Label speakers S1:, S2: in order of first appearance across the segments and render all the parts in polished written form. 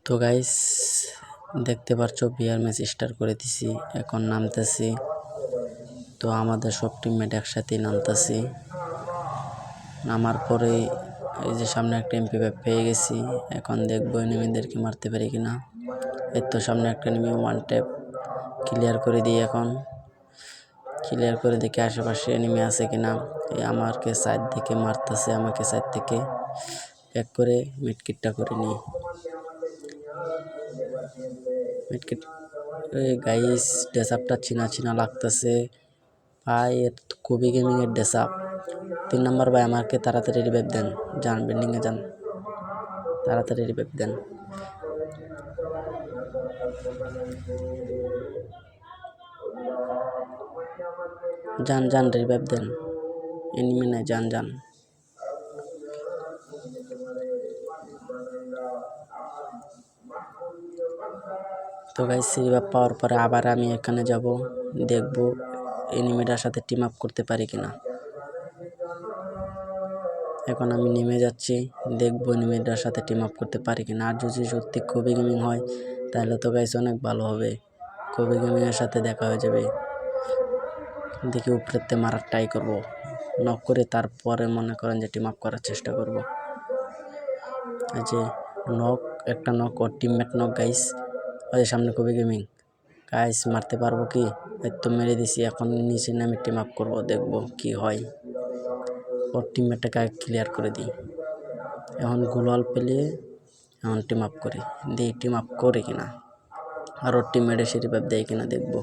S1: তো গাইস দেখতে পারছো বিয়ার ম্যাচ স্টার্ট করে দিছি, এখন নামতেছি। তো আমাদের সব টিমমেট একসাথে নামতেছি। নামার পরে এই যে সামনে একটা এমপি পেয়ে গেছি, এখন দেখবো এনিমিদেরকে মারতে পারি কিনা। এর তো সামনে একটা এনিমি ওয়ান ট্যাপ ক্লিয়ার করে দিই। এখন ক্লিয়ার করে দেখি আশেপাশে এনিমি আছে কিনা। আমাকে সাইড থেকে মারতেছে, আমাকে সাইড থেকে ব্যাক করে মিডকিটটা করে নিই। মিডকিট গাইস ডেসআপটা চিনা লাগতেছে ভাই, খুবই গেমিং এর ডেসআপ। 3 নম্বর ভাই আমাকে তাড়াতাড়ি রিভাইভ দেন, যান বিল্ডিং এ যান, তাড়াতাড়ি রিভাইভ দেন। যান রিভাইভ দেন, এনিমি নাই, যান। তো গাইস রিভাইভ পাওয়ার পরে আবার আমি এখানে যাব, দেখবো এনিমিটার সাথে টিম আপ করতে পারি কিনা। এখন আমি নেমে যাচ্ছি, দেখবো এনিমিটার সাথে টিম আপ করতে পারি কিনা। আর যদি সত্যি খুবই গেমিং হয় তাহলে তো গাইস অনেক ভালো হবে, খুবই গেমিং এর সাথে দেখা হয়ে যাবে। দেখি উপরেতে মারার ট্রাই করব, নক করে তারপরে মনে করেন যে টিম আপ করার চেষ্টা করব। এই যে নক, একটা নক, ওর টিমমেট নক গাইস। ওই সামনে খুবই গেমিং গাইস, মারতে পারবো কি? এই তো মেরে দিছি। এখন নিচে নামে টিম আপ করবো, দেখবো কি হয়। ওর টিমমেটটাকে ক্লিয়ার করে দিই। এখন গ্লোয়াল পেলে এখন টিম আপ করি, দিই টিম আপ করে কিনা, আর ওর টিমমেট এসে রিভাইভ দেয় কিনা দেখবো।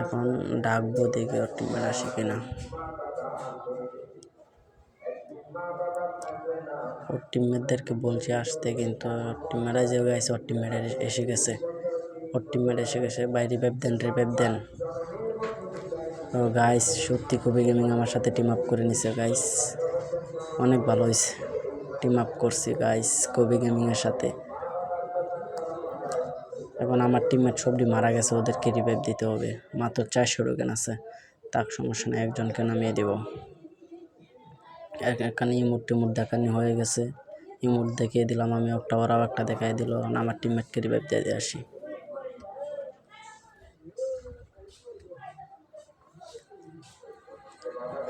S1: এখন ডাকবো, দেখি ওর টিমমেট আসে কিনা। ওর টিমমেটদেরকে বলছি আসতে, কিন্তু টিমমেটরা যে গেছে, ওর টিমমেট এসে গেছে। ভাই রিভাইভ দেন। ও গাইস সত্যি খুবই গেমিং আমার সাথে টিম আপ করে নিছে গাইস, অনেক ভালো হয়েছে। টিম আপ করছি গাইস খুবই গেমিং এর সাথে। এখন আমার টিমমেট সবটি মারা গেছে, ওদেরকে রিভাইভ দিতে হবে। মাত্র 400 টোকেন আছে, তাক সমস্যা নেই, একজনকে নামিয়ে দেব। এখানে ইমোট দেখানি হয়ে গেছে, ইমোট দেখিয়ে দিলাম আমি, ওরাও একটা দেখাই দিল। আমার টিমমেটকে রিভাইভ দিয়ে আসি।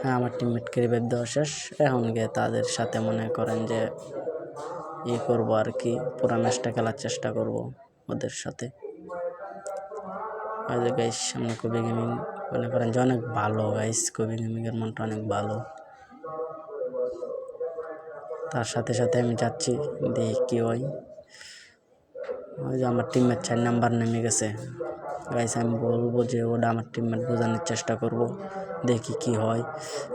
S1: হ্যাঁ, আমার টিমমেটকে রিভাইভ দেওয়া শেষ। এখন গিয়ে তাদের সাথে মনে করেন যে করবো আর কি, পুরা ম্যাচটা খেলার চেষ্টা করব ওদের সাথে। ওই যে গাইস সামনে খুবই গেমিং, মনে করেন যে অনেক ভালো গাইস, খুবই গেমিং এর মনটা অনেক ভালো। তার সাথে আমি যাচ্ছি, দেখি কি হয়। ওই যে আমার টিমমেট 4 নাম্বার নেমে গেছে গাইস, আমি বলবো যে ওটা আমার টিমমেট বোঝানোর চেষ্টা করব, দেখি কি হয়।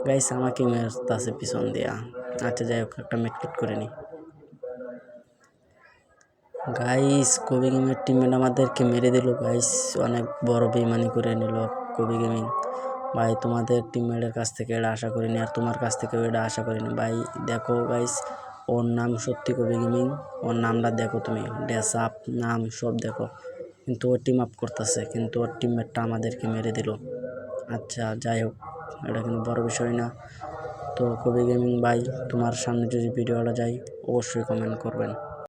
S1: গাইস আমাকে মেরতাছে পিছন দিয়া। আচ্ছা যাই হোক, একটা মেডকিট করে নিই। গাইস কবি গেমের টিমমেট আমাদেরকে মেরে দিল গাইস, অনেক বড় বেইমানি করে নিল কবি গেমিং। ভাই তোমাদের টিমমেটের কাছ থেকে এটা আশা করিনি, আর তোমার কাছ থেকেও এটা আশা করিনি ভাই। দেখো গাইস, ওর নাম সত্যি কবি গেমিং, ওর নামটা দেখো তুমি, ডেসআপ নাম সব দেখো, কিন্তু ও টিম আপ করতেছে, কিন্তু ওর টিমমেটটা আমাদেরকে মেরে দিল। আচ্ছা যাই হোক, এটা কিন্তু বড় বিষয় না। তো কবি গেমিং ভাই, তোমার সামনে যদি ভিডিওটা যায় অবশ্যই কমেন্ট করবেন।